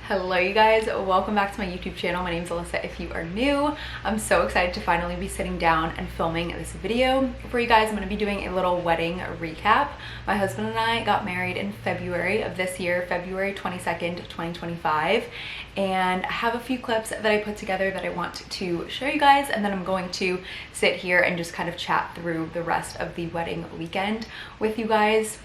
Hello you guys, welcome back to my YouTube channel. My name is Alyssa if you are new. I'm so excited to finally be sitting down and filming this video for you guys. I'm going to be doing a little wedding recap. My husband and I got married in February of this year, February 22nd, 2025. And I have a few clips that I put together that I want to show you guys, and then I'm going to sit here and just kind of chat through the rest of the wedding weekend with you guys.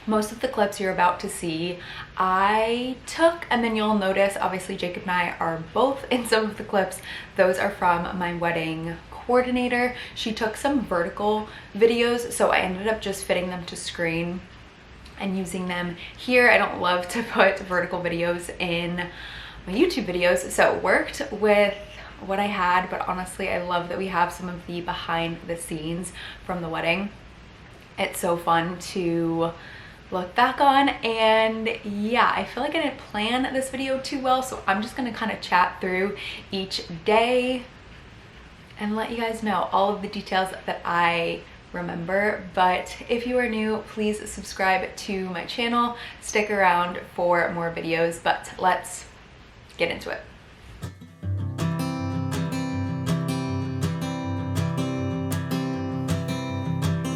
Most of the clips you're about to see I took, and then you'll notice obviously Jacob and I are both in some of the clips. Those are from my wedding coordinator. She took some vertical videos, so I ended up just fitting them to screen and using them here. I don't love to put vertical videos in my YouTube videos, so it worked with what I had, but honestly I love that we have some of the behind the scenes from the wedding. It's so fun to look back on. And yeah, I feel like I didn't plan this video too well, so I'm just gonna kind of chat through each day and let you guys know all of the details that I remember. But if you are new, please subscribe to my channel, stick around for more videos, but let's get into it.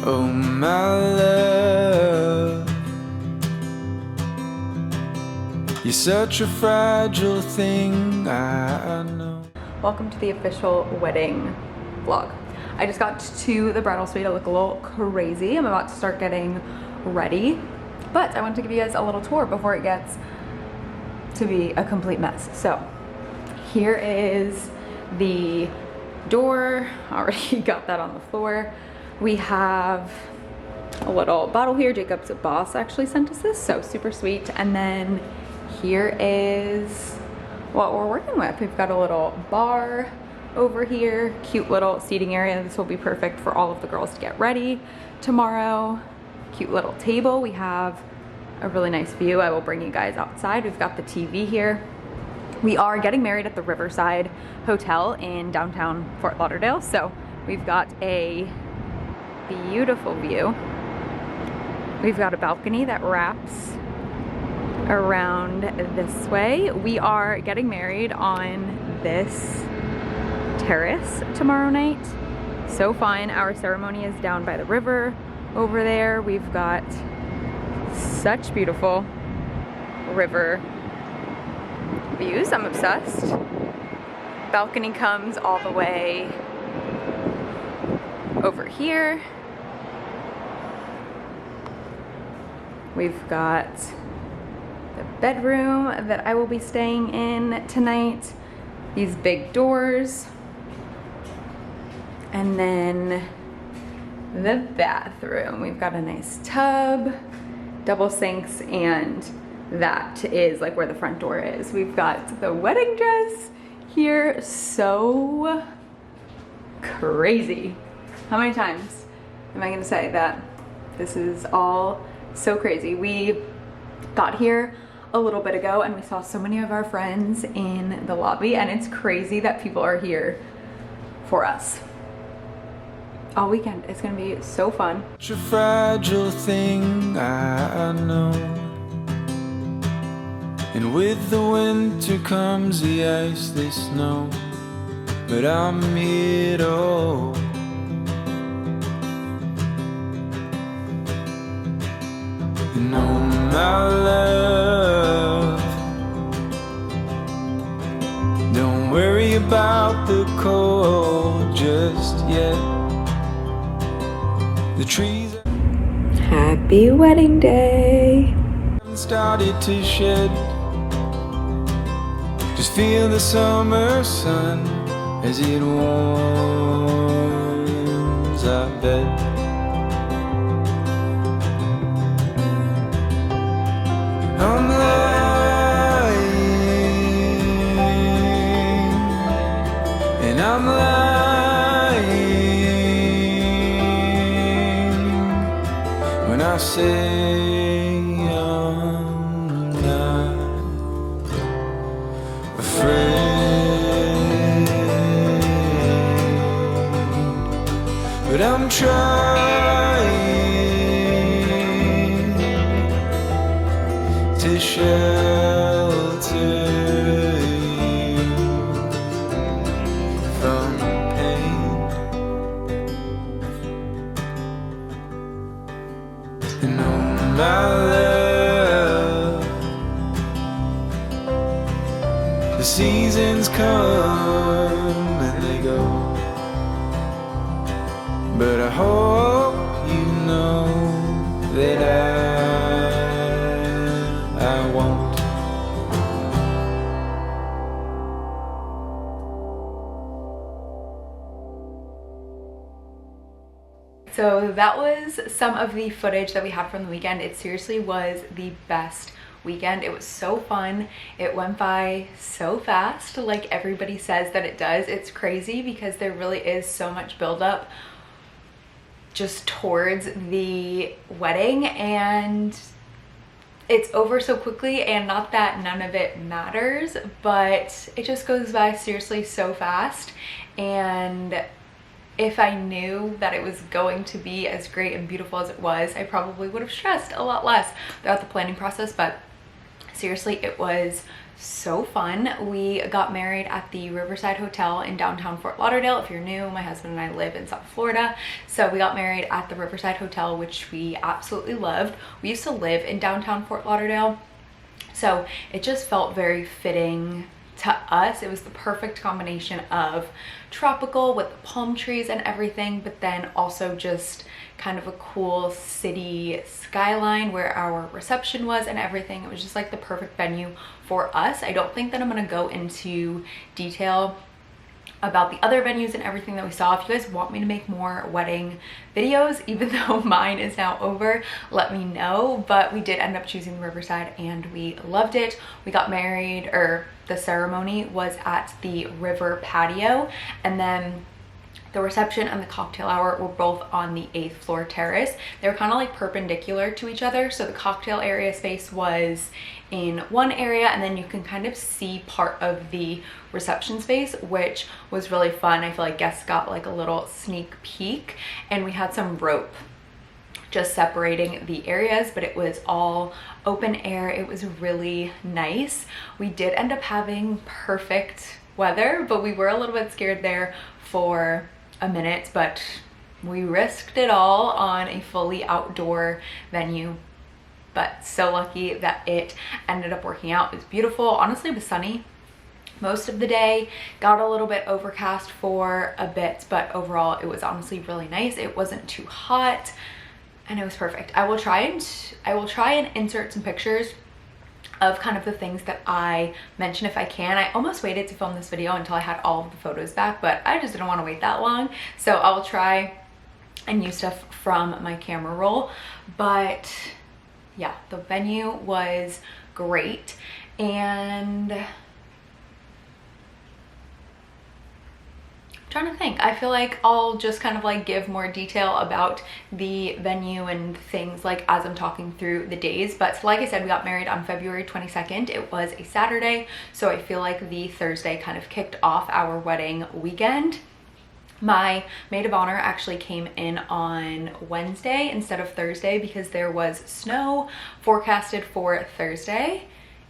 Oh my love, you're such a fragile thing, I know. Welcome to the official wedding vlog. I just got to the bridal suite. I look a little crazy. I'm about to start getting ready, but I wanted to give you guys a little tour before it gets to be a complete mess. So here is the door. Already got that on the floor. We have a little bottle here. Jacob's boss actually sent us this, so super sweet. And then here is what we're working with. We've got a little bar over here, cute little seating area. This will be perfect for all of the girls to get ready tomorrow. Cute little table. We have a really nice view. I will bring you guys outside. We've got the TV here. We are getting married at the Riverside Hotel in downtown Fort Lauderdale, so we've got a beautiful view. We've got a balcony that wraps around this way. We are getting married on this terrace tomorrow night. So fun. Our ceremony is down by the river over there. We've got such beautiful river views. I'm obsessed. Balcony comes all the way over here. We've got the bedroom that I will be staying in tonight. These big doors. And then the bathroom. We've got a nice tub, double sinks, and that is like where the front door is. We've got the wedding dress here. So crazy. How many times am I gonna say that this is all so crazy? We got here a little bit ago and we saw so many of our friends in the lobby, and it's crazy that people are here for us all weekend. It's gonna be so fun. Such a fragile thing, I know. And with the winter comes the ice, the snow. But I'm here to hold. And oh my love, don't worry about the cold just yet. The trees Happy wedding day. haven't started to shed. Just feel the summer sun as it warms our bed. I'm lying, and I'm lying when I say I'm not afraid, but I'm trying to shelter The seasons come and they go, but I hope you know that I won't. So that was some of the footage that we had from the weekend. It seriously was the best weekend. It was so fun. It went by so fast, like everybody says that it does. It's crazy because there really is so much buildup just towards the wedding, and it's over so quickly. And not that none of it matters, but it just goes by seriously so fast. And if I knew that it was going to be as great and beautiful as it was, I probably would have stressed a lot less throughout the planning process. But seriously, it was so fun. We got married at the Riverside Hotel in downtown Fort Lauderdale. If you're new, my husband and I live in South Florida, so we got married at the Riverside Hotel, which we absolutely loved. We used to live in downtown Fort Lauderdale, so it just felt very fitting to us. It was the perfect combination of tropical with the palm trees and everything, but then also just kind of a cool city skyline where our reception was and everything. It was just like the perfect venue for us. I don't think that I'm gonna go into detail about the other venues and everything that we saw. If you guys want me to make more wedding videos, even though mine is now over, let me know. But we did end up choosing Riverside and we loved it. We got married, or the ceremony was at the river patio, and then the reception and the cocktail hour were both on the 8th floor terrace. They were kind of like perpendicular to each other. So the cocktail area space was in one area, and then you can kind of see part of the reception space, which was really fun. I feel like guests got like a little sneak peek, and we had some rope just separating the areas, but it was all open air. It was really nice. We did end up having perfect weather, but we were a little bit scared there for a minute, but we risked it all on a fully outdoor venue. But so lucky that it ended up working out. It was beautiful. Honestly, it was sunny most of the day. Got a little bit overcast for a bit, but overall it was honestly really nice. It wasn't too hot and it was perfect. I will try and insert some pictures of kind of the things that I mentioned if I can. I almost waited to film this video until I had all of the photos back, but I just didn't want to wait that long. So I'll try and use stuff from my camera roll. But yeah, the venue was great. And trying to think, I feel like I'll just kind of like give more detail about the venue and things like as I'm talking through the days. But like I said, we got married on February 22nd. It was a Saturday, so I feel like the Thursday kind of kicked off our wedding weekend. My maid of honor actually came in on Wednesday instead of Thursday because there was snow forecasted for Thursday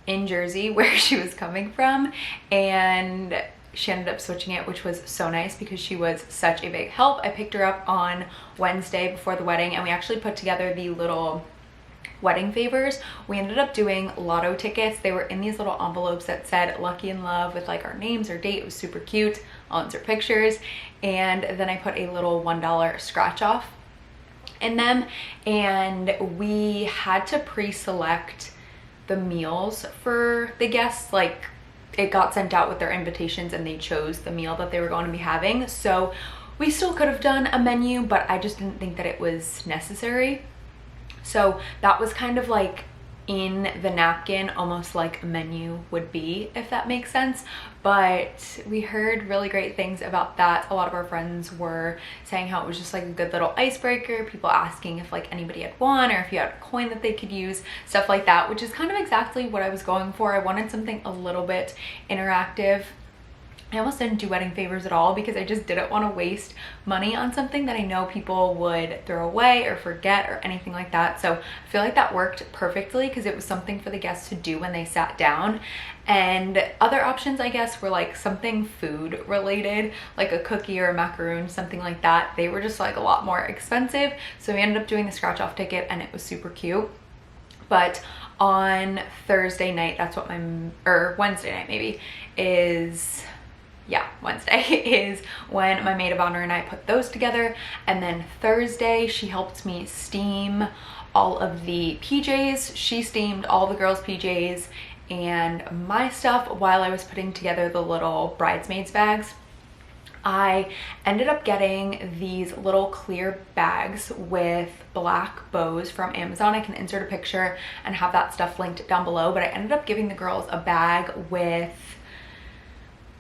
in Jersey, where she was coming from, and she ended up switching it, which was so nice because she was such a big help. I picked her up on Wednesday before the wedding, and we actually put together the little wedding favors. We ended up doing lotto tickets. They were in these little envelopes that said lucky in love with like our names or date. It was super cute. I'll insert pictures. And then I put a little $1 scratch off in them, and we had to pre-select the meals for the guests. Like, it got sent out with their invitations and they chose the meal that they were going to be having. So we still could have done a menu, but I just didn't think that it was necessary. So that was kind of like in the napkin, almost like a menu would be, if that makes sense. But we heard really great things about that. A lot of our friends were saying how it was just like a good little icebreaker, people asking if like anybody had won or if you had a coin that they could use, stuff like that, which is kind of exactly what I was going for. I wanted something a little bit interactive. I almost didn't do wedding favors at all because I just didn't want to waste money on something that I know people would throw away or forget or anything like that. So I feel like that worked perfectly because it was something for the guests to do when they sat down. And other options, I guess, were like something food related, like a cookie or a macaroon, something like that. They were just like a lot more expensive. So we ended up doing the scratch off ticket and it was super cute. But on Thursday night, that's what or Wednesday night maybe, is, yeah, Wednesday is when my maid of honor and I put those together. And then Thursday, she helped me steam all of the PJs. She steamed all the girls' PJs and my stuff while I was putting together the little bridesmaids bags. I ended up getting these little clear bags with black bows from Amazon. I can insert a picture and have that stuff linked down below, but I ended up giving the girls a bag with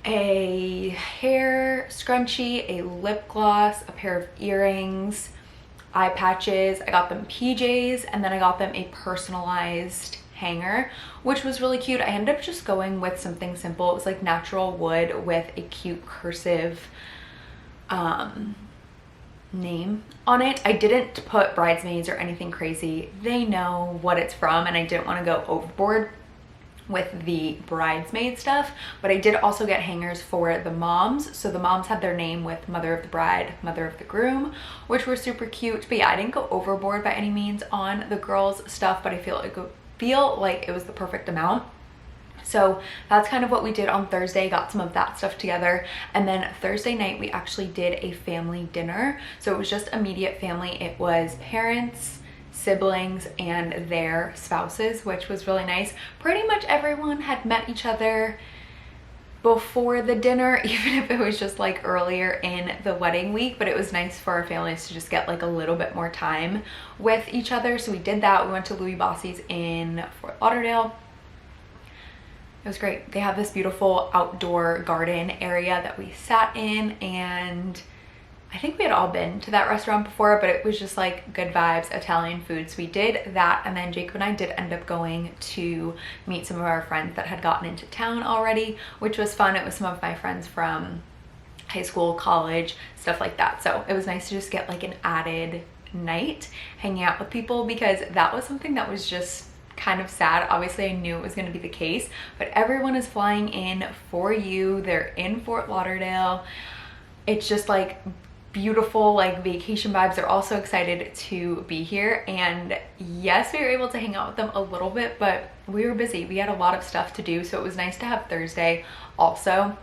a hair scrunchie, a lip gloss, a pair of earrings, eye patches. I got them PJs, and then I got them a personalized hanger, which was really cute. I ended up just going with something simple. It was like natural wood with a cute cursive name on it. I didn't put bridesmaids or anything crazy. They know what it's from, and I didn't want to go overboard with the bridesmaid stuff, but I did also get hangers for the moms. So the moms had their name with mother of the bride, mother of the groom, which were super cute. But yeah, I didn't go overboard by any means on the girls stuff, but I feel like it was the perfect amount. So that's kind of what we did on Thursday, got some of that stuff together. And then Thursday night, we actually did a family dinner. So it was just immediate family. It was parents, siblings, and their spouses, which was really nice. Pretty much everyone had met each other before the dinner, even if it was just like earlier in the wedding week, but it was nice for our families to just get like a little bit more time with each other. So we did that. We went to Louis Bossie's in Fort Lauderdale. It was great. They have this beautiful outdoor garden area that we sat in, and I think we had all been to that restaurant before, but it was just like good vibes, Italian food. So we did that, and then Jacob and I did end up going to meet some of our friends that had gotten into town already, which was fun. It was some of my friends from high school, college, stuff like that. So it was nice to just get like an added night hanging out with people, because that was something that was just kind of sad. Obviously I knew it was going to be the case, but everyone is flying in for you. They're in Fort Lauderdale. It's just like beautiful, like vacation vibes. They're also excited to be here, and yes, we were able to hang out with them a little bit, but we were busy. We had a lot of stuff to do, so it was nice to have Thursday also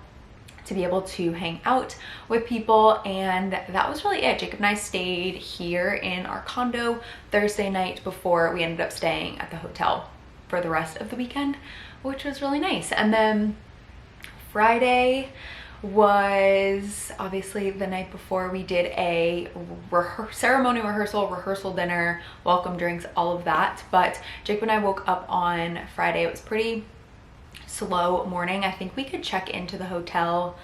to be able to hang out with people. And that was really it. Jacob and I stayed here in our condo Thursday night before we ended up staying at the hotel for the rest of the weekend, which was really nice. And then Friday was obviously the night before. We did a ceremony rehearsal dinner, welcome drinks, all of that. But Jacob and I woke up on Friday. It was pretty slow morning. I think we could check into the hotel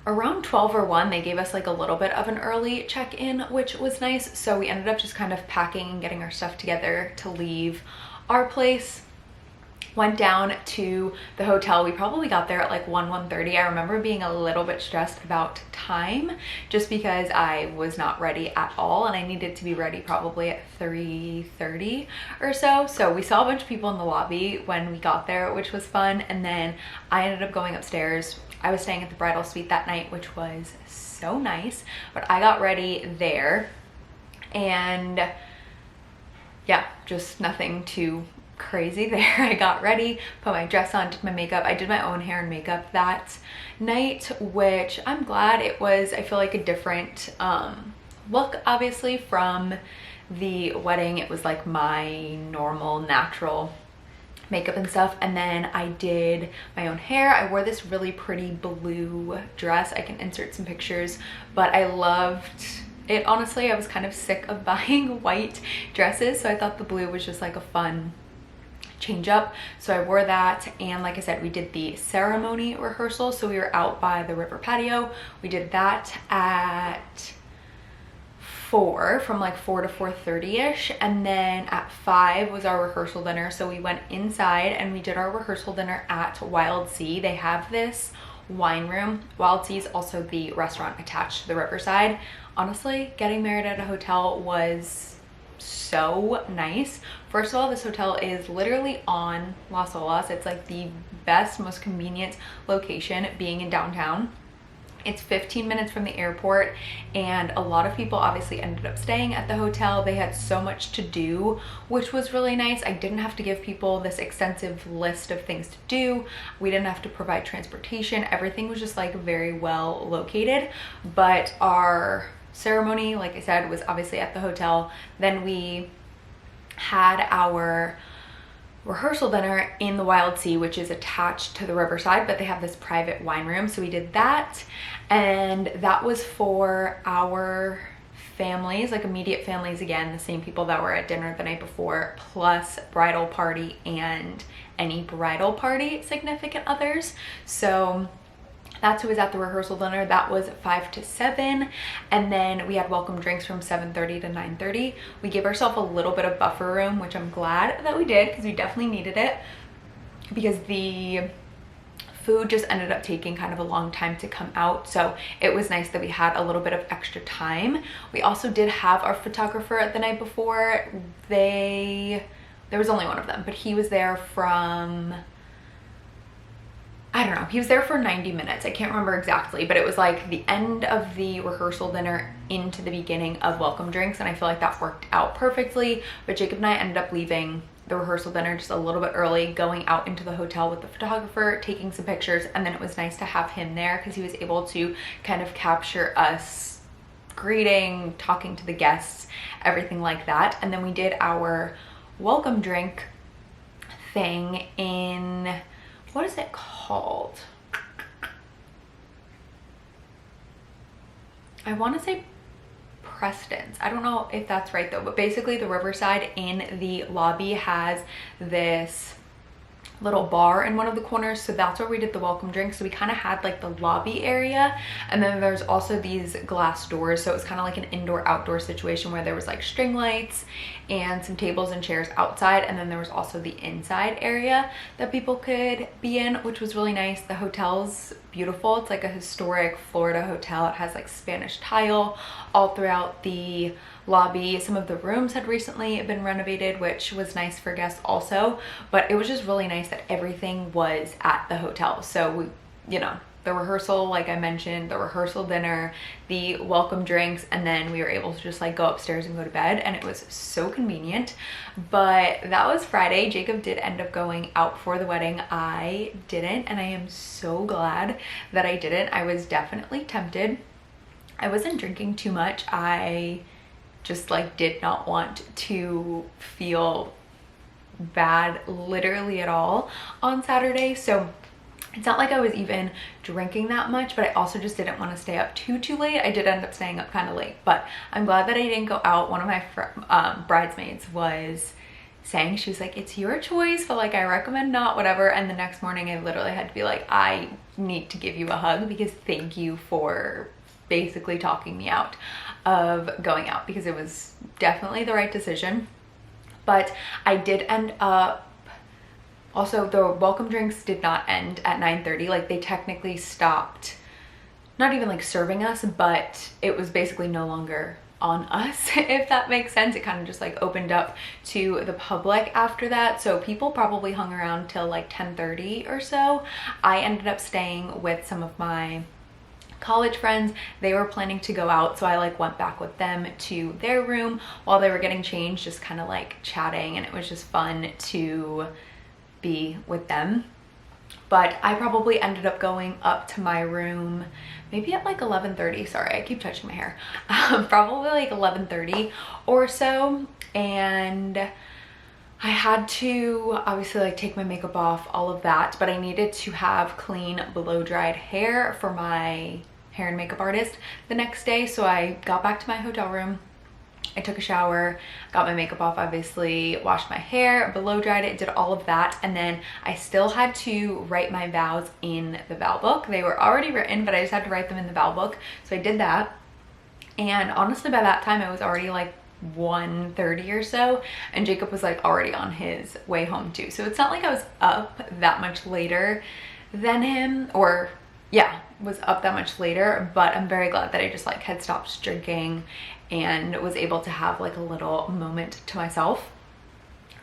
around 12 or 1. They gave us like a little bit of an early check-in, which was nice. So we ended up just kind of packing and getting our stuff together to leave our place. Went down to the hotel. We probably got there at like 1:30. I remember being a little bit stressed about time just because I was not ready at all, and I needed to be ready probably at 3:30 or so. So we saw a bunch of people in the lobby when we got there, which was fun. And then I ended up going upstairs. I was staying at the bridal suite that night, which was so nice, but I got ready there, and yeah, just nothing too crazy there. I got ready, put my dress on, did my makeup. I did my own hair and makeup that night, which I'm glad. It was, I feel like, a different look obviously from the wedding. It was like my normal natural makeup and stuff. And then I did my own hair. I wore this really pretty blue dress. I can insert some pictures, but I loved it. Honestly, I was kind of sick of buying white dresses, so I thought the blue was just like a fun change up. So I wore that, and like I said, we did the ceremony rehearsal. So we were out by the river patio. We did that at 4, from like 4 to 4:30ish, and then at 5 was our rehearsal dinner. So we went inside and we did our rehearsal dinner at Wild Sea. They have this wine room. Wild Sea is also the restaurant attached to the Riverside. Honestly, getting married at a hotel was so nice. First of all, this hotel is literally on Las Olas. It's like the best, most convenient location, being in downtown. It's 15 minutes from the airport, and a lot of people obviously ended up staying at the hotel. They had so much to do, which was really nice. I didn't have to give people this extensive list of things to do. We didn't have to provide transportation. Everything was just like very well located. But our ceremony, like I said, was obviously at the hotel. Then we had our rehearsal dinner in the Wild Sea, which is attached to the Riverside, but they have this private wine room. So we did that, and that was for our families, like immediate families, again, the same people that were at dinner the night before, plus bridal party and any bridal party significant others. So that's who was at the rehearsal dinner. That was 5 to 7. And then we had welcome drinks from 7:30 to 9:30. We gave ourselves a little bit of buffer room, which I'm glad that we did, because we definitely needed it, because the food just ended up taking kind of a long time to come out. So it was nice that we had a little bit of extra time. We also did have our photographer the night before. There was only one of them, but he was there from, I don't know, he was there for 90 minutes. I can't remember exactly, but it was like the end of the rehearsal dinner into the beginning of welcome drinks, and I feel like that worked out perfectly. But Jacob and I ended up leaving the rehearsal dinner just a little bit early, going out into the hotel with the photographer, taking some pictures, and then it was nice to have him there because he was able to kind of capture us greeting, talking to the guests, everything like that. And then we did our welcome drink thing in, what is it called? I want to say Preston's. I don't know if that's right though, but basically the Riverside in the lobby has this little bar in one of the corners, so that's where we did the welcome drink. So we kind of had like the lobby area, and then there's also these glass doors, so it was kind of like an indoor outdoor situation where there was like string lights and some tables and chairs outside, and then there was also the inside area that people could be in, which was really nice. The hotel's beautiful. It's like a historic Florida hotel. It has like Spanish tile all throughout the lobby. Some of the rooms had recently been renovated, which was nice for guests also, but it was just really nice that everything was at the hotel. So we, you know, the rehearsal, like I mentioned, the rehearsal dinner, the welcome drinks, and then we were able to just like go upstairs and go to bed, and it was so convenient. But that was Friday. Jacob did end up going out for the wedding. I didn't, and I am so glad that I didn't. I was definitely tempted. I wasn't drinking too much. I just like did not want to feel bad literally at all on Saturday. So it's not like I was even drinking that much, but I also just didn't want to stay up too late. I did end up staying up kind of late, but I'm glad that I didn't go out. One of my bridesmaids was saying, she was like, it's your choice, but like I recommend not, whatever. And the next morning I literally had to be like, I need to give you a hug, because thank you for basically talking me out of going out, because it was definitely the right decision. But I did end up, also the welcome drinks did not end at 9:30. Like they technically stopped, not even like serving us, but it was basically no longer on us, if that makes sense. It kind of just like opened up to the public after that. So people probably hung around till like 10:30 or so. I ended up staying with some of my college friends. They were planning to go out, so I like went back with them to their room while they were getting changed, just kind of like chatting, and it was just fun to be with them. But I probably ended up going up to my room maybe at like 11:30. Sorry, I keep touching my hair. Probably like 11:30 or so, and I had to obviously like take my makeup off, all of that, but I needed to have clean blow dried hair for my hair and makeup artist the next day. So I got back to my hotel room, I took a shower, got my makeup off, obviously washed my hair, blow dried it, did all of that, and then I still had to write my vows in the vow book. They were already written, but I just had to write them in the vow book. So I did that, and honestly by that time I was already like 1:30 or so, and Jacob was like already on his way home too. So it's not like I was up that much later than him, or yeah, was up that much later, but I'm very glad that I just like had stopped drinking and was able to have like a little moment to myself.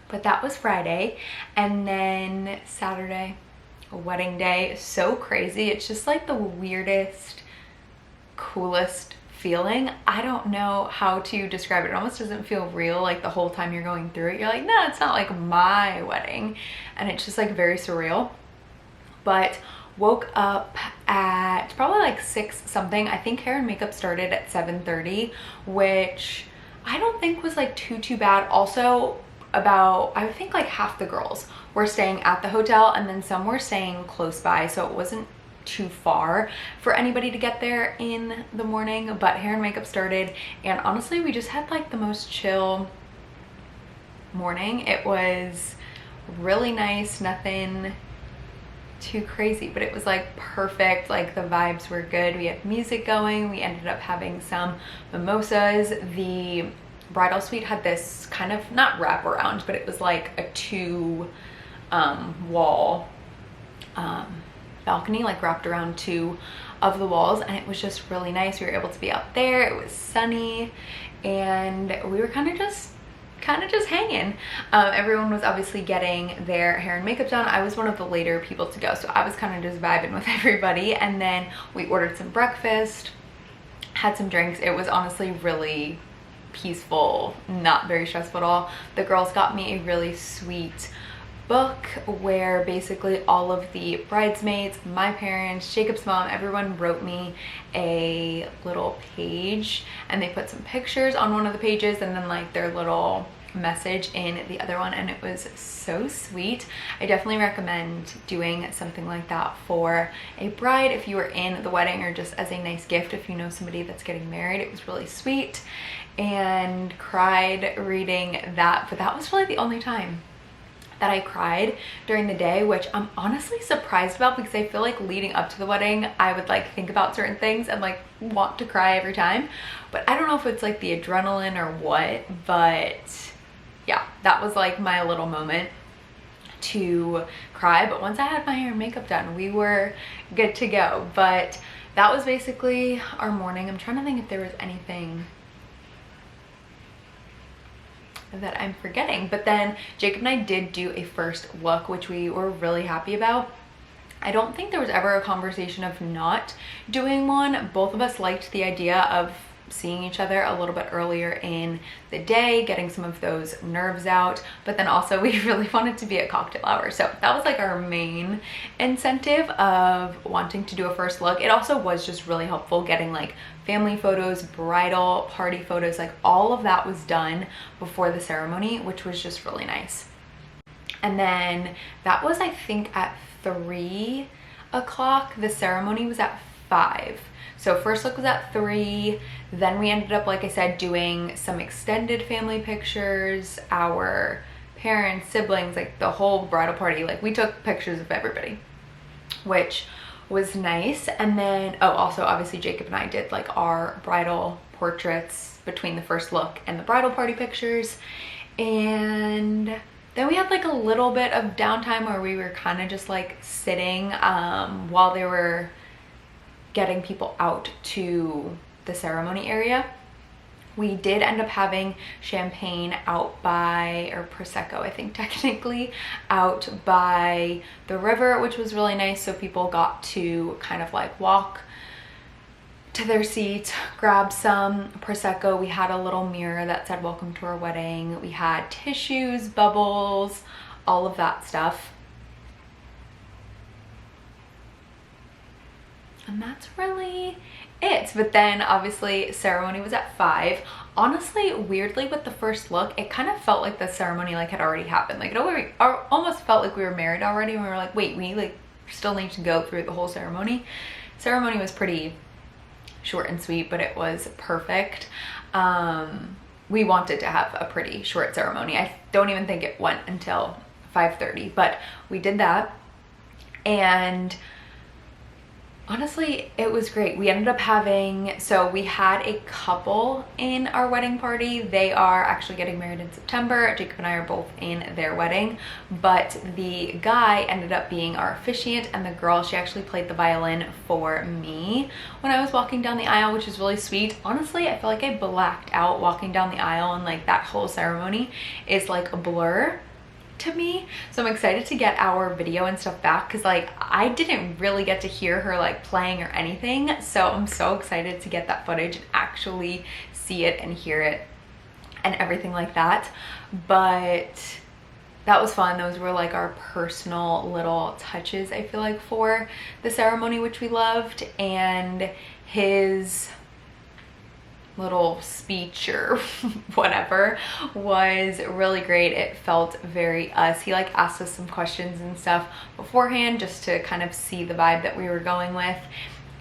But that was Friday. And then Saturday, wedding day, so crazy. It's just like the weirdest coolest feeling. I don't know how to describe it. It almost doesn't feel real, like the whole time you're going through it. You're like, no, it's not like my wedding. And it's just like very surreal. But woke up at probably like 6 something. I think hair and makeup started at 7:30, which I don't think was like too bad. Also, about, I think like half the girls were staying at the hotel and then some were staying close by, so it wasn't too far for anybody to get there in the morning. But hair and makeup started, and honestly we just had like the most chill morning. It was really nice, nothing too crazy, but it was like perfect. Like the vibes were good. We had music going. We ended up having some mimosas. The bridal suite had this kind of, not wraparound, but it was like a 2 wall balcony, like wrapped around 2 of the walls, and it was just really nice. We were able to be out there. It was sunny and we were kind of just hanging. Everyone was obviously getting their hair and makeup done. I was one of the later people to go, so I was kind of just vibing with everybody. And then we ordered some breakfast, had some drinks. It was honestly really peaceful, not very stressful at all. The girls got me a really sweet book where basically all of the bridesmaids, my parents, Jacob's mom, everyone wrote me a little page, and they put some pictures on one of the pages and then like their little message in the other one, and it was so sweet. I definitely recommend doing something like that for a bride if you were in the wedding, or just as a nice gift if you know somebody that's getting married. It was really sweet, and cried reading that, but that was really the only time that I cried during the day, which I'm honestly surprised about, because I feel like leading up to the wedding I would like think about certain things and like want to cry every time. But I don't know if it's like the adrenaline or what, but yeah, that was like my little moment to cry. But once I had my hair and makeup done, we were good to go. But that was basically our morning. I'm trying to think if there was anything that I'm forgetting. But then Jacob and I did do a first look, which we were really happy about. I don't think there was ever a conversation of not doing one. Both of us liked the idea of seeing each other a little bit earlier in the day, getting some of those nerves out, but then also we really wanted to be at cocktail hour. So that was like our main incentive of wanting to do a first look. It also was just really helpful getting like family photos, bridal party photos, like all of that was done before the ceremony, which was just really nice. And then that was, I think, at 3 o'clock. The ceremony was at 5. So first look was at 3. Then we ended up, like I said, doing some extended family pictures, our parents, siblings, like the whole bridal party. Like we took pictures of everybody, which was nice. And then, oh, also obviously Jacob and I did like our bridal portraits between the first look and the bridal party pictures. And then we had like a little bit of downtime where we were kind of just like sitting while they were getting people out to the ceremony area. We did end up having champagne out by, or Prosecco, I think technically, out by the river, which was really nice. So people got to kind of like walk to their seats, grab some Prosecco. We had a little mirror that said "Welcome to our wedding." We had tissues, bubbles, all of that stuff. And that's really it. But then obviously ceremony was at 5. Honestly, weirdly, with the first look, it kind of felt like the ceremony like had already happened. Like it almost felt like we were married already, and we were like, wait, we like still need to go through the whole ceremony. Ceremony was pretty short and sweet, but it was perfect. We wanted to have a pretty short ceremony. I don't even think it went until 5:30, but we did that. And honestly, it was great. We ended up having, so we had a couple in our wedding party. They are actually getting married in September. Jacob and I are both in their wedding, but the guy ended up being our officiant, and the girl, she actually played the violin for me when I was walking down the aisle, which is really sweet. Honestly, I feel like I blacked out walking down the aisle, and like that whole ceremony is like a blur to me. So I'm excited to get our video and stuff back, because like I didn't really get to hear her like playing or anything. So I'm so excited to get that footage and actually see it and hear it and everything like that. But that was fun. Those were like our personal little touches, I feel like, for the ceremony, which we loved. And his little speech or whatever was really great. It felt very us. He like asked us some questions and stuff beforehand just to kind of see the vibe that we were going with.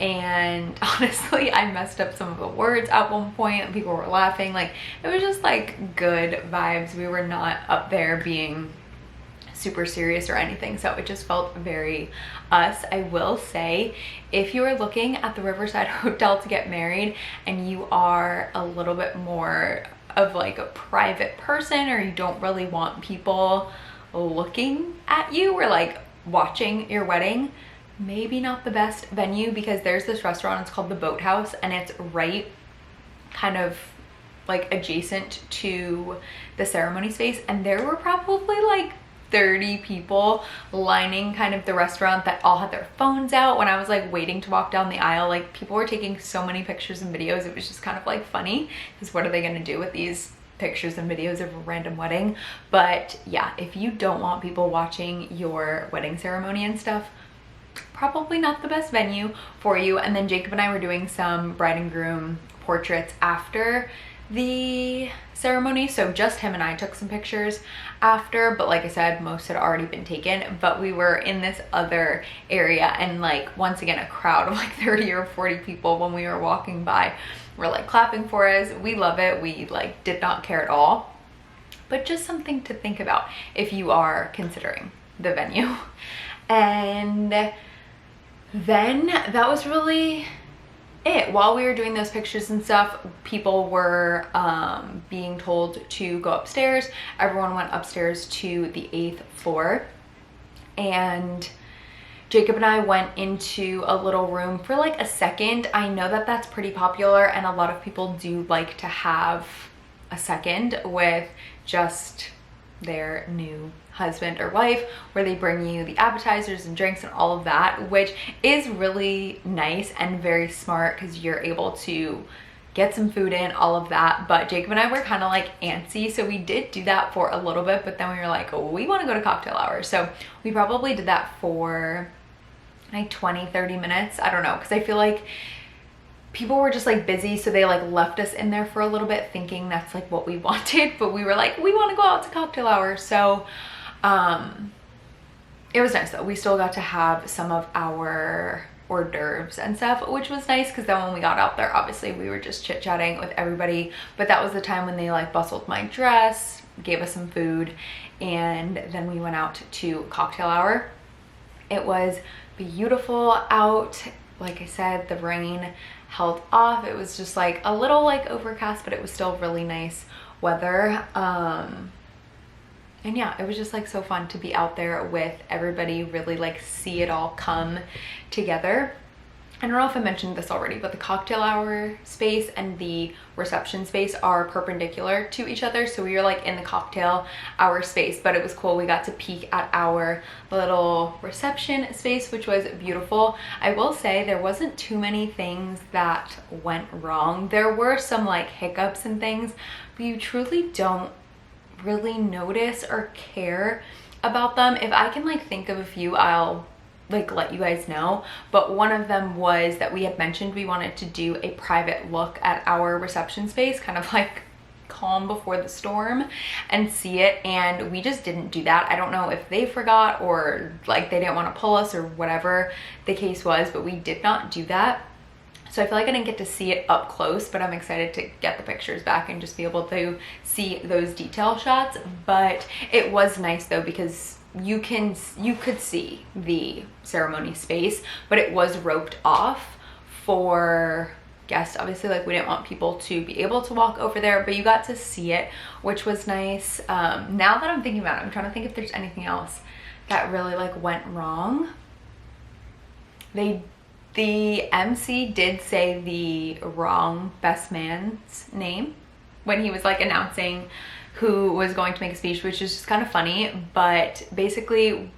And honestly, I messed up some of the words at one point and people were laughing. Like, it was just like good vibes. We were not up there being super serious or anything, so it just felt very us. I will say, if you are looking at the Riverside Hotel to get married and you are a little bit more of like a private person, or you don't really want people looking at you or like watching your wedding, maybe not the best venue, because there's this restaurant, it's called the Boathouse, and it's right kind of like adjacent to the ceremony space, and there were probably like 30 people lining kind of the restaurant that all had their phones out when I was like waiting to walk down the aisle. Like, people were taking so many pictures and videos. It was just kind of like funny, because what are they going to do with these pictures and videos of a random wedding? But yeah, if you don't want people watching your wedding ceremony and stuff, probably not the best venue for you. And then Jacob and I were doing some bride and groom portraits after the ceremony, so just him and I took some pictures after, but like I said, most had already been taken. But we were in this other area, and like once again a crowd of like 30 or 40 people when we were walking by were like clapping for us. We love it. We like did not care at all, but just something to think about if you are considering the venue. And then that was really it. While we were doing those pictures and stuff, people were being told to go upstairs. Everyone went upstairs to the 8th floor, and Jacob and I went into a little room for like a second. I know that that's pretty popular, and a lot of people do like to have a second with just their new husband or wife, where they bring you the appetizers and drinks and all of that, which is really nice and very smart, because you're able to get some food in, all of that. But Jacob and I were kind of like antsy, so we did do that for a little bit, but then we were like, oh, we want to go to cocktail hour. So we probably did that for like 20-30 minutes. I don't know, because I feel like people were just like busy, so they like left us in there for a little bit thinking that's like what we wanted, but we were like, we want to go out to cocktail hour. So it was nice though. We still got to have some of our hors d'oeuvres and stuff, which was nice, because then when we got out there, obviously we were just chit-chatting with everybody. But that was the time when they like bustled my dress, gave us some food, and then we went out to cocktail hour. It was beautiful out. Like I said, the rain held off. It was just like a little like overcast, but it was still really nice weather. And yeah, it was just like so fun to be out there with everybody, really like see it all come together. I don't know if I mentioned this already, but the cocktail hour space and the reception space are perpendicular to each other. So we were like in the cocktail hour space, but it was cool. We got to peek at our little reception space, which was beautiful. I will say there wasn't too many things that went wrong. There were some like hiccups and things, but you truly don't really notice or care about them. If I can like think of a few, I'll like let you guys know. But one of them was that we had mentioned we wanted to do a private look at our reception space, kind of like calm before the storm, and see it, and we just didn't do that. I don't know if they forgot or like they didn't want to pull us or whatever the case was, but we did not do that. So I feel like I didn't get to see it up close, but I'm excited to get the pictures back and just be able to see those detail shots. But it was nice though, because you could see the ceremony space, but it was roped off for guests. Obviously, like we didn't want people to be able to walk over there, but you got to see it, which was nice. Now that I'm thinking about it, I'm trying to think if there's anything else that really like went wrong. The MC did say the wrong best man's name when he was like announcing who was going to make a speech, which is just kind of funny. But basically,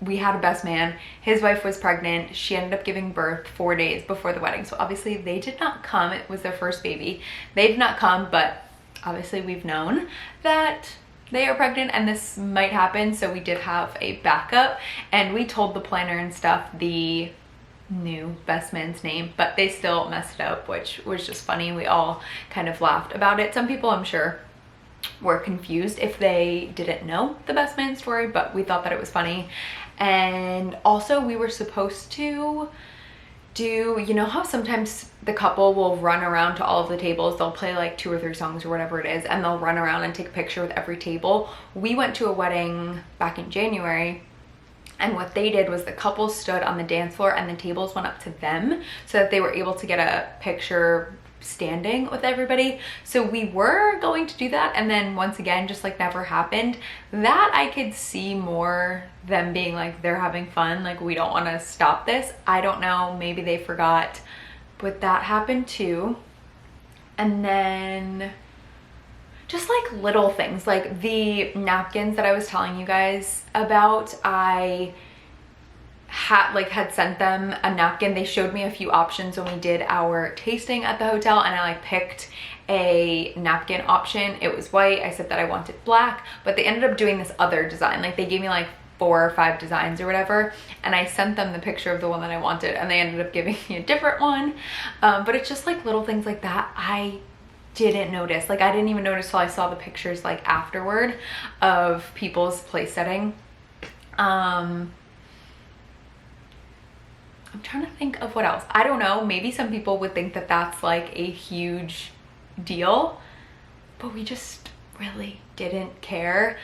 we had a best man. His wife was pregnant. She ended up giving birth 4 days before the wedding. So obviously they did not come. It was their first baby. They did not come, but obviously we've known that they are pregnant and this might happen. So we did have a backup, and we told the planner and stuff the new best man's name, but they still messed it up, which was just funny. We all kind of laughed about it. Some people, I'm sure, were confused if they didn't know the best man story, but we thought that it was funny. And also we were supposed to do, you know how sometimes the couple will run around to all of the tables, they'll play like 2 or 3 songs or whatever it is, and they'll run around and take a picture with every table. We went to a wedding back in January, and what they did was the couple stood on the dance floor and the tables went up to them so that they were able to get a picture standing with everybody. So we were going to do that, and then once again just like never happened. That I could see more them being like, they're having fun, like we don't want to stop this. I don't know, maybe they forgot, but that happened too. And then just like little things like the napkins that I was telling you guys about, I had sent them a napkin. They showed me a few options when we did our tasting at the hotel, and I like picked a napkin option. It was white. I said that I wanted black, but they ended up doing this other design. Like they gave me like 4 or 5 designs or whatever, and I sent them the picture of the one that I wanted, and they ended up giving me a different one. But it's just like little things like that I didn't notice. Like I didn't even notice till I saw the pictures like afterward of people's place setting. I'm trying to think of what else. I don't know, maybe some people would think that that's like a huge deal, but we just really didn't care.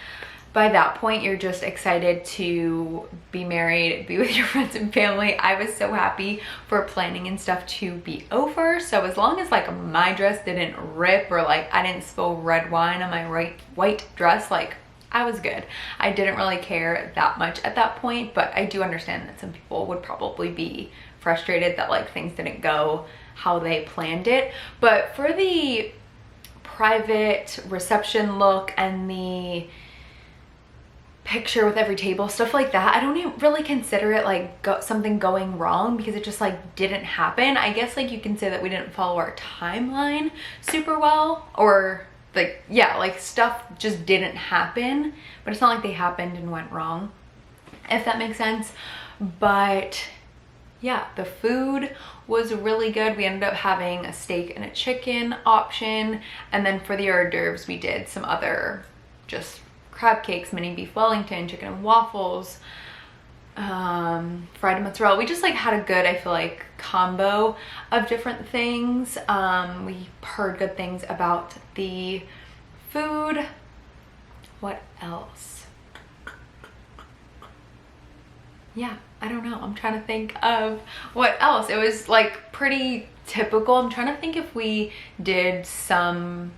By that point, you're just excited to be married, be with your friends and family. I was so happy for planning and stuff to be over. So as long as like my dress didn't rip or like I didn't spill red wine on my white dress, like I was good. I didn't really care that much at that point, but I do understand that some people would probably be frustrated that like things didn't go how they planned it. But for the private reception look and the picture with every table, stuff like that, I don't even really consider it like something going wrong, because it just like didn't happen. I guess like you can say that we didn't follow our timeline super well, or like, yeah, like stuff just didn't happen, but it's not like they happened and went wrong, if that makes sense. But yeah, the food was really good. We ended up having a steak and a chicken option, and then for the hors d'oeuvres we did some other just crab cakes, mini beef Wellington, chicken and waffles, fried mozzarella. We just like had a good, I feel like, combo of different things. We heard good things about the food. What else? Yeah, I don't know. I'm trying to think of what else. It was like pretty typical. I'm trying to think if we did some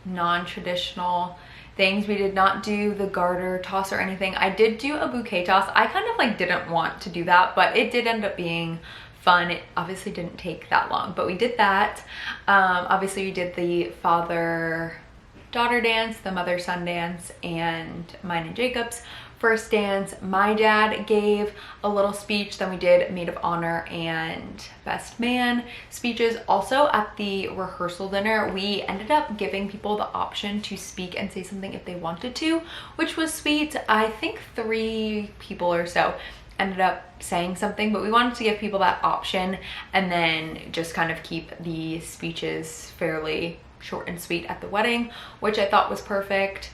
non-traditional things. We did not do the garter toss or anything. I did do a bouquet toss. I kind of like didn't want to do that, but it did end up being fun. It obviously didn't take that long, but we did that. Obviously we did the father-daughter dance, the mother-son dance, and mine and Jacob's first dance. My dad gave a little speech, then we did maid of honor and best man speeches. Also at the rehearsal dinner, we ended up giving people the option to speak and say something if they wanted to, which was sweet. I think 3 people or so ended up saying something, but we wanted to give people that option and then just kind of keep the speeches fairly short and sweet at the wedding, which I thought was perfect.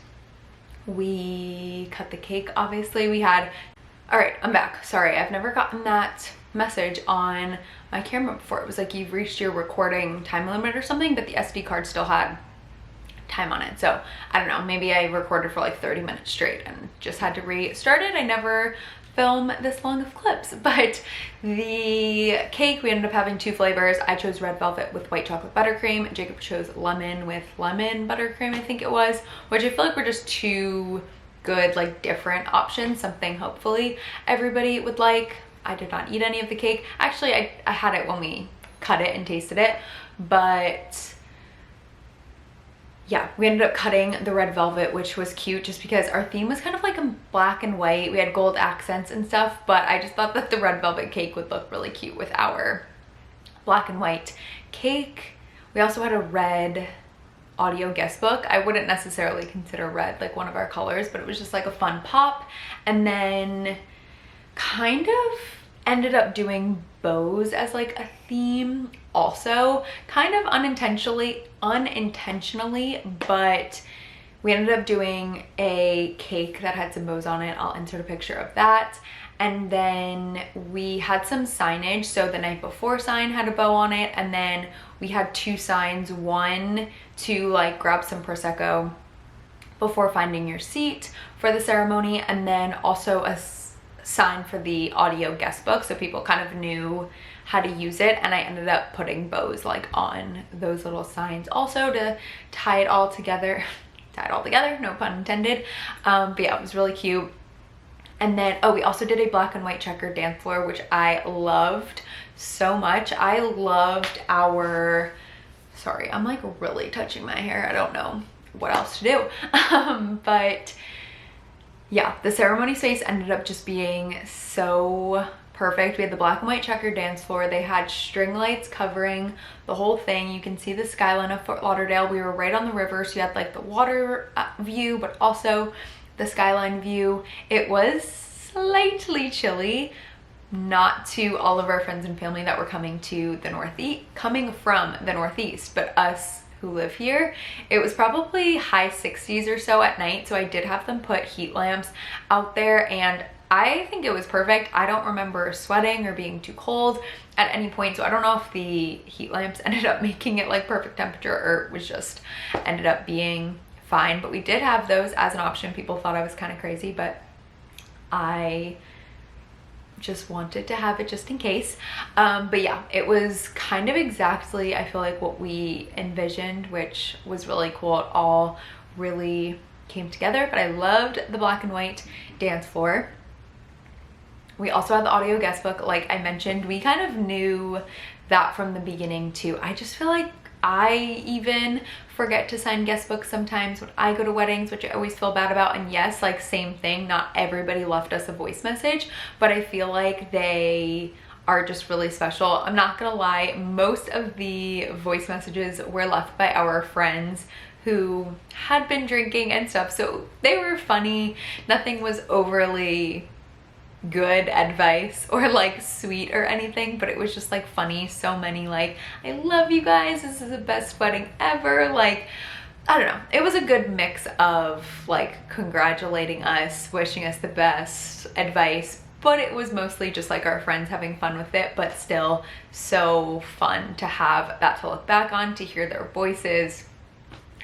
We cut the cake, obviously. We had, all right, I'm back. Sorry, I've never gotten that message on my camera before. It was like, you've reached your recording time limit or something, but the SD card still had time on it. So I don't know, maybe I recorded for like 30 minutes straight and just had to restart it. I never film this long of clips. But the cake, we ended up having 2 flavors. I chose red velvet with white chocolate buttercream. Jacob chose lemon with lemon buttercream, I think it was, which I feel like were just 2 good, like, different options, something hopefully everybody would like. I did not eat any of the cake. Actually, I had it when we cut it and tasted it, but yeah, we ended up cutting the red velvet, which was cute just because our theme was kind of like in black and white. We had gold accents and stuff, but I just thought that the red velvet cake would look really cute with our black and white cake. We also had a red audio guest book. I wouldn't necessarily consider red like one of our colors, but it was just like a fun pop. And then kind of ended up doing bows as like a theme also, kind of unintentionally, but we ended up doing a cake that had some bows on it. I'll insert a picture of that. And then we had some signage. So the night before sign had a bow on it, and then we had 2 signs, one to like grab some Prosecco before finding your seat for the ceremony, and then also a sign for the audio guest book, so people kind of knew how to use it. And I ended up putting bows like on those little signs also to tie it all together. No pun intended. But yeah, it was really cute. And then, oh, we also did a black and white checkered dance floor, which I loved so much. I loved our, sorry, I'm like really touching my hair. I don't know what else to do. But yeah, the ceremony space ended up just being so perfect. We had the black and white checkered dance floor. They had string lights covering the whole thing. You can see the skyline of Fort Lauderdale. We were right on the river, so you had like the water view, but also the skyline view. It was slightly chilly, not to all of our friends and family that were coming from the Northeast, but us who live here. It was probably high 60s or so at night, so I did have them put heat lamps out there, and I think it was perfect. I don't remember sweating or being too cold at any point, so I don't know if the heat lamps ended up making it like perfect temperature or it was just ended up being fine. But we did have those as an option. People thought I was kind of crazy, but I just wanted to have it just in case. But yeah, it was kind of exactly, I feel like, what we envisioned, which was really cool. It all really came together. But I loved the black and white dance floor. We also had the audio guest book. Like I mentioned, we kind of knew that from the beginning too. I just feel like I even forget to sign guest books sometimes when I go to weddings, which I always feel bad about. And yes, like same thing, not everybody left us a voice message, but I feel like they are just really special. I'm not gonna lie, most of the voice messages were left by our friends who had been drinking and stuff, so they were funny. Nothing was overly good advice or like sweet or anything, but it was just like funny. So many like, I love you guys, this is the best wedding ever. Like, I don't know, it was a good mix of like congratulating us, wishing us the best, advice, but it was mostly just like our friends having fun with it, but still so fun to have that to look back on, to hear their voices.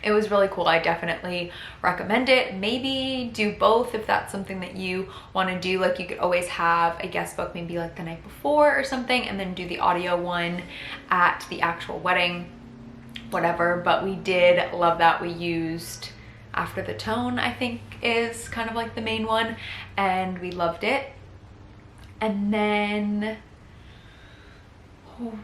It was really cool. I definitely recommend it. Maybe do both if that's something that you want to do. Like you could always have a guest book maybe like the night before or something, and then do the audio one at the actual wedding, whatever. But we did love that. We used After the Tone, I think is kind of like the main one, and we loved it. And then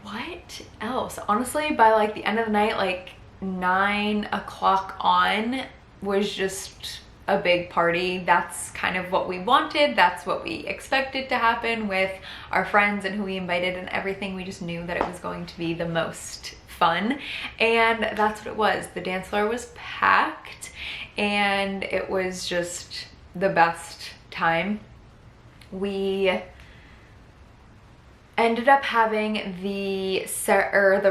what else? Honestly, by like the end of the night, like 9 o'clock on, was just a big party. That's kind of what we wanted. That's what we expected to happen with our friends and who we invited and everything. We just knew that it was going to be the most fun, and that's what it was. The dance floor was packed and it was just the best time. We ended up having the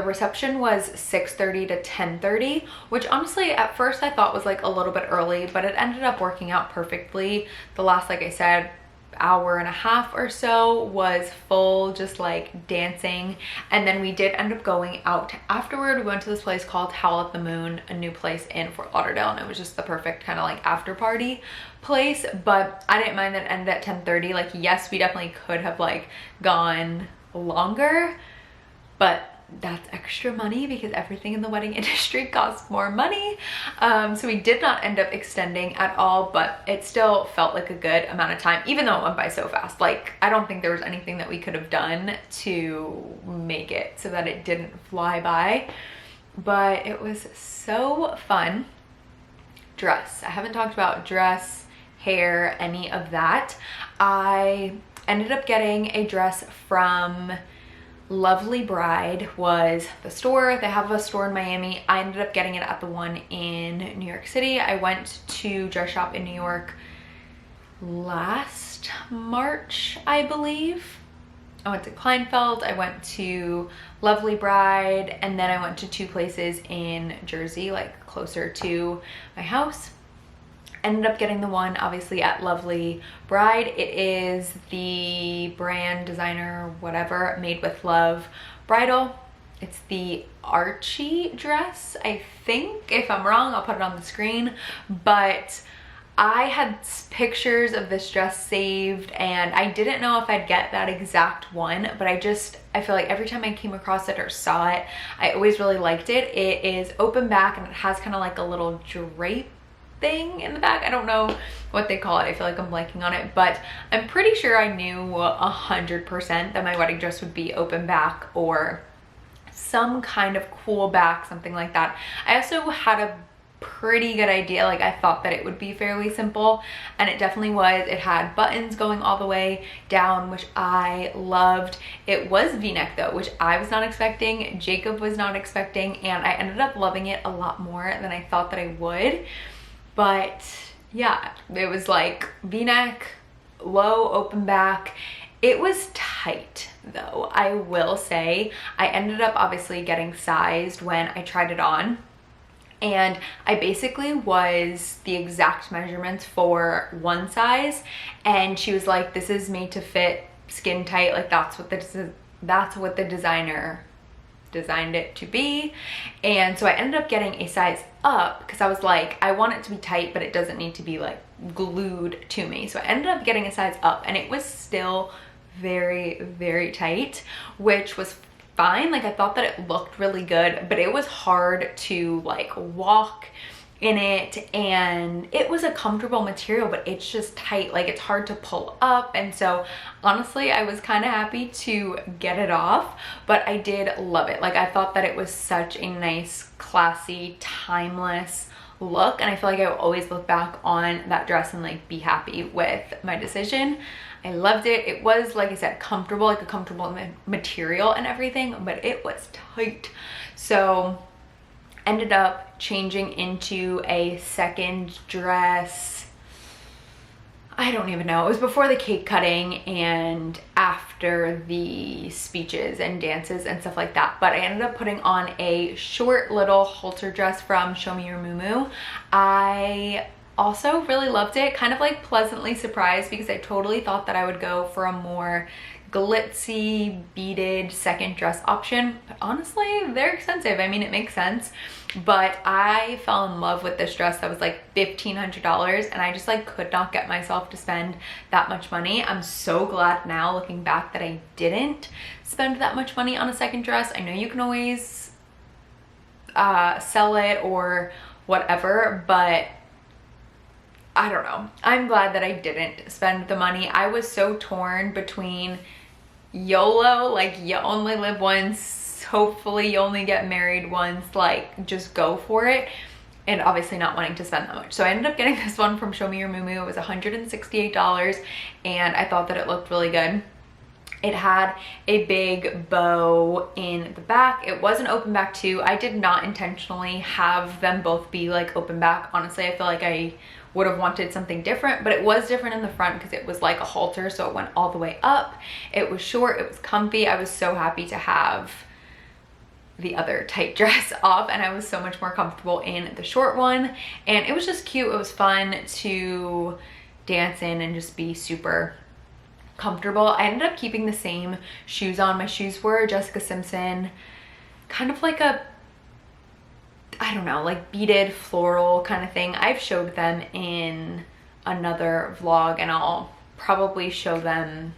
reception was 6:30 to 10:30, which honestly at first I thought was like a little bit early, but it ended up working out perfectly. The last, like I said, hour and a half or so was full, just like dancing. And then we did end up going out afterward. We went to this place called Howl at the Moon, a new place in Fort Lauderdale, and it was just the perfect kind of like after party place. But I didn't mind that it ended at 10:30. Like, yes, we definitely could have like gone longer, but that's extra money because everything in the wedding industry costs more money. So we did not end up extending at all, but it still felt like a good amount of time, even though it went by so fast. Like, I don't think there was anything that we could have done to make it so that it didn't fly by, but it was so fun. dress. I haven't talked about dress, hair, any of that. I ended up getting a dress from Lovely Bride was the store. They have a store in Miami. I ended up getting it at the one in New York City. I went to dress shop in New York last March, I believe. I went to Kleinfeld, I went to Lovely Bride, and then I went to 2 places in Jersey, like closer to my house. Ended up getting the one obviously at Lovely Bride. It is the brand, designer, whatever, Made with Love bridal. It's the Archie dress, I think. If I'm wrong, I'll put it on the screen. But I had pictures of this dress saved and I didn't know if I'd get that exact one, but I feel like every time I came across it or saw it, I always really liked it. It is open back and it has kind of like a little drape thing in the back. I don't know what they call it. I feel like I'm blanking on it, but I'm pretty sure I knew 100% that my wedding dress would be open back or some kind of cool back, something like that. I also had a pretty good idea, like I thought that it would be fairly simple, and it definitely was. It had buttons going all the way down, which I loved. It was v-neck though, which I was not expecting, Jacob was not expecting, and I ended up loving it a lot more than I thought that I would. But yeah, it was like v-neck, low open back. It was tight though, I will say. I ended up obviously getting sized when I tried it on, and I basically was the exact measurements for one size, and she was like, this is made to fit skin tight, like that's what the designer designed it to be. And so I ended up getting a size up because I was like, I want it to be tight, but it doesn't need to be like glued to me. So I ended up getting a size up, and it was still very, very tight, which was fine. Like I thought that it looked really good, but it was hard to like walk in it, and it was a comfortable material, but it's just tight, like it's hard to pull up. And so honestly, I was kind of happy to get it off, but I did love it. Like I thought that it was such a nice, classy, timeless look, and I feel like I will always look back on that dress and like be happy with my decision. I loved it. It was, like I said, comfortable, like a comfortable material and everything, but it was tight. So ended up changing into a second dress. I don't even know. It was before the cake cutting and after the speeches and dances and stuff like that. But I ended up putting on a short little halter dress from Show Me Your Muumuu. I also really loved it, kind of like pleasantly surprised, because I totally thought that I would go for a more glitzy beaded second dress option, but honestly they're expensive. I mean, it makes sense, but I fell in love with this dress that was like $1,500, and I just like could not get myself to spend that much money. I'm so glad now looking back that I didn't spend that much money on a second dress. I know you can always sell it or whatever, but I don't know. I'm glad that I didn't spend the money. I was so torn between YOLO, like you only live once, hopefully you only get married once, like just go for it, and obviously not wanting to spend that much. So I ended up getting this one from Show Me Your Muumuu. It was $168, and I thought that it looked really good. It had a big bow in the back. It was an open back too. I did not intentionally have them both be like open back. Honestly, I feel like I would have wanted something different, but it was different in the front because it was like a halter, so it went all the way up. It was short, it was comfy. I was so happy to have the other tight dress off, and I was so much more comfortable in the short one, and it was just cute. It was fun to dance in and just be super comfortable. I ended up keeping the same shoes on. My shoes were Jessica Simpson, kind of like a, I don't know, like beaded floral kind of thing. I've showed them in another vlog, and I'll probably show them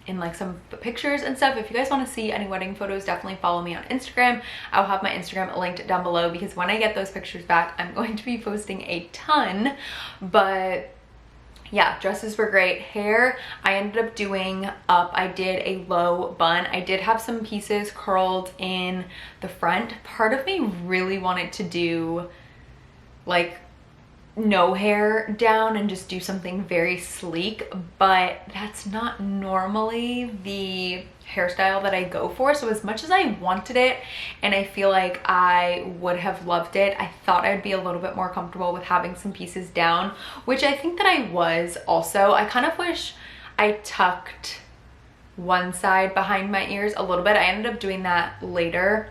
in like some pictures and stuff. If you guys want to see any wedding photos, definitely follow me on Instagram. I'll have my Instagram linked down below, because when I get those pictures back, I'm going to be posting a ton. But yeah, dresses were great. Hair, I ended up doing up. I did a low bun. I did have some pieces curled in the front. Part of me really wanted to do like no hair down and just do something very sleek, but that's not normally the hairstyle that I go for. So as much as I wanted it and I feel like I would have loved it, I thought I'd be a little bit more comfortable with having some pieces down, which I think that I was also. I kind of wish I tucked one side behind my ears a little bit. I ended up doing that later,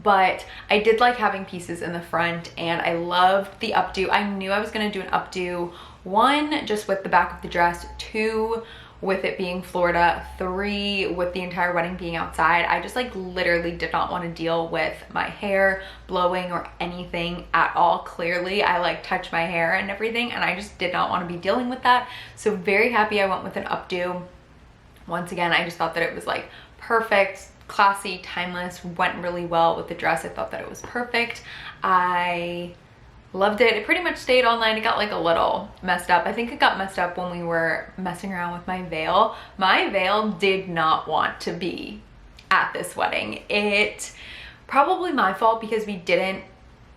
but I did like having pieces in the front, and I loved the updo. I knew I was gonna do an updo, 1, just with the back of the dress, 2, with it being Florida, 3, with the entire wedding being outside. I just like literally did not want to deal with my hair blowing or anything at all. Clearly, I like touch my hair and everything, and I just did not want to be dealing with that. So very happy I went with an updo. Once again, I just thought that it was like perfect, classy, timeless, went really well with the dress. I thought that it was perfect. I loved it. It pretty much stayed all night. It got like a little messed up. I think it got messed up when we were messing around with my veil. My veil did not want to be at this wedding. It probably my fault because we didn't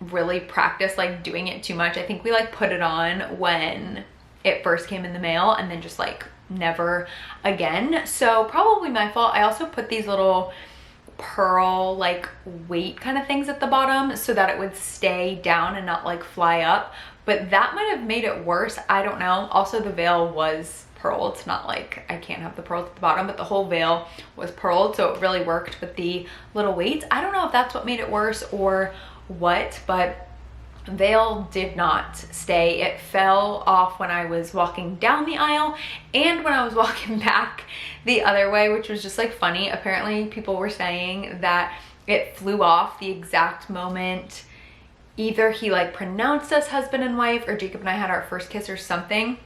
really practice like doing it too much. I think we like put it on when it first came in the mail and then just like never again. So probably my fault. I also put these little pearl like weight kind of things at the bottom so that it would stay down and not like fly up, but that might have made it worse. I don't know. Also, the veil was pearled. It's not like I can't have the pearls at the bottom, but the whole veil was pearled, so it really worked with the little weights. I don't know if that's what made it worse or what, but veil did not stay. It fell off when I was walking down the aisle and when I was walking back the other way, which was just like funny. Apparently people were saying that it flew off the exact moment either he like pronounced us husband and wife or Jacob and I had our first kiss or something,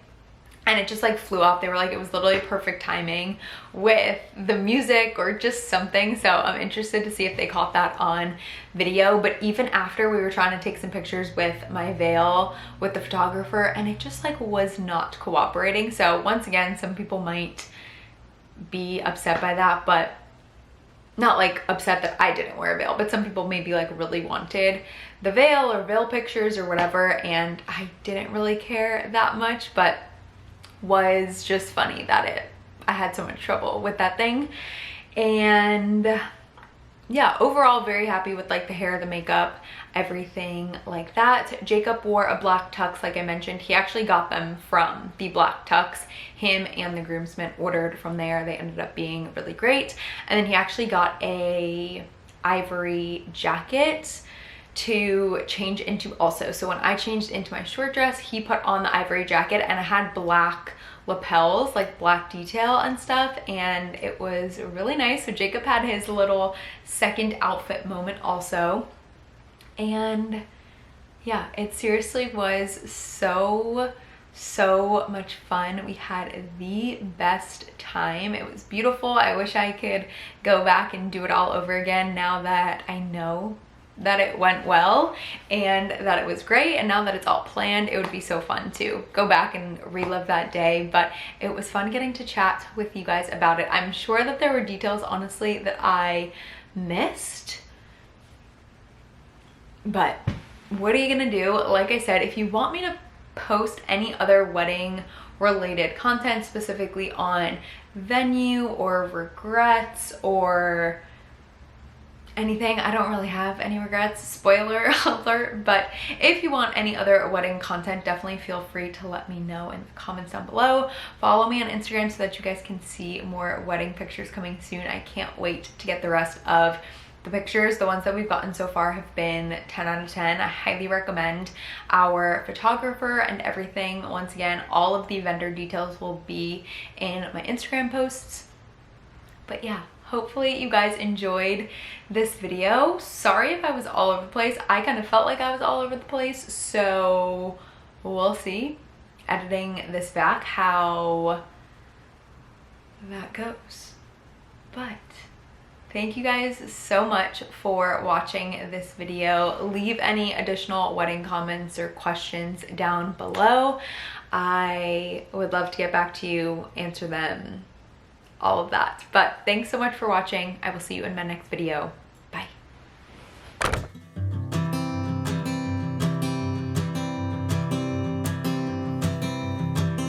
and it just like flew off. They were like, it was literally perfect timing with the music or just something. So I'm interested to see if they caught that on video. But even after, we were trying to take some pictures with my veil with the photographer, and it just like was not cooperating. So once again, some people might be upset by that, but not like upset that I didn't wear a veil, but some people maybe like really wanted the veil or veil pictures or whatever, and I didn't really care that much, but was just funny that I had so much trouble with that thing. And yeah, overall very happy with like the hair, the makeup, everything like that. Jacob wore a black tux, like I mentioned. He actually got them from the Black Tux. Him and the groomsmen ordered from there. They ended up being really great. And then he actually got a ivory jacket to change into also. So when I changed into my short dress, he put on the ivory jacket, and it had black lapels, like black detail and stuff, and it was really nice. So Jacob had his little second outfit moment also. And yeah, it seriously was so much fun. We had the best time. It was beautiful. I wish I could go back and do it all over again now that I know that it went well and that it was great, and now that it's all planned, it would be so fun to go back and relive that day. But it was fun getting to chat with you guys about it. I'm sure that there were details, honestly, that I missed, but what are you gonna do? Like I said, if you want me to post any other wedding related content, specifically on venue or regrets or anything, I don't really have any regrets, spoiler alert, but if you want any other wedding content, definitely feel free to let me know in the comments down below. Follow me on Instagram so that you guys can see more wedding pictures coming soon. I can't wait to get the rest of the pictures. The ones that we've gotten so far have been 10 out of 10. I highly recommend our photographer and everything. Once again, all of the vendor details will be in my Instagram posts. But yeah, hopefully you guys enjoyed this video. Sorry if I was all over the place. I kind of felt like I was all over the place, so we'll see editing this back how that goes. But thank you guys so much for watching this video. Leave any additional wedding comments or questions down below. I would love to get back to you, answer them, all of that. But thanks so much for watching. I will see you in my next video. Bye.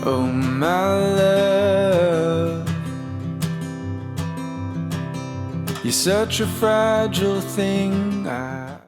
Oh my love, you're such a fragile thing.